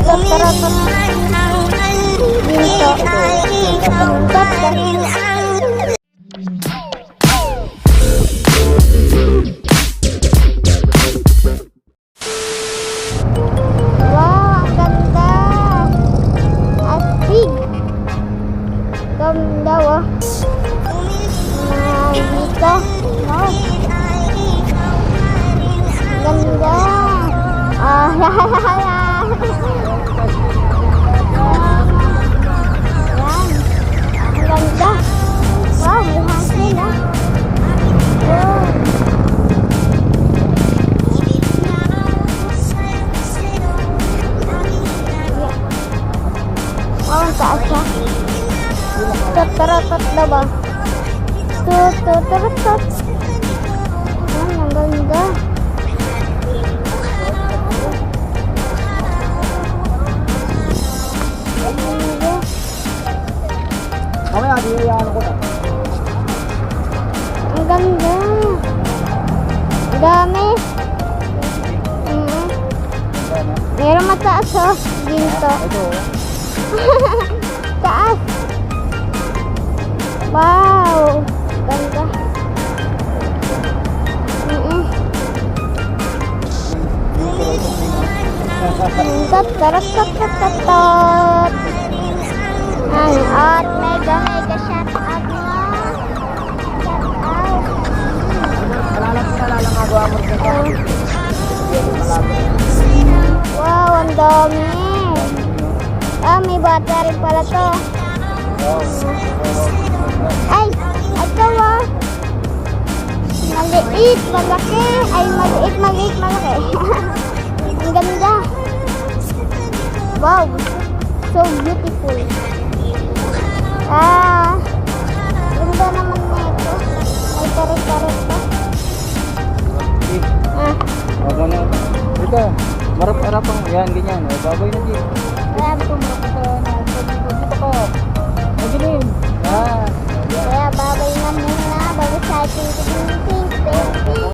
Taratot. Ginto. Wow, ang ganda. Astig. Ganda, oh. Dito. Wow. Ganda. Ah, yan. Ang ganda. Wow, may hangin, ah. Wow. Wow, ang taas, ah. Tuturatot na ba? Tuturatot. Ay, ang ganda. Mamaya, ano ko na. Ang ganda. Ang dami. Meron mataas, oh. Ginto. Ito. Taas. Wow. Ganda. Tot. At mega shout out mo. Shout out. Nalala nga ba mo dito? Wow, ang dami. Ah, may battery pala to. Ay, ito, ah. Maliit, malaki. Ay, maliit, malaki. Ang ganda. Wow, so beautiful. Ah, ganda naman na ito. Ay, tarik-tarik pa. Ah, Ako na. Ito. Marap-arapang. Yan, ganyan. O, babay na dito. grabe. Dito ka. Ang galing. Yan. Kaya babay na muna bago sa ating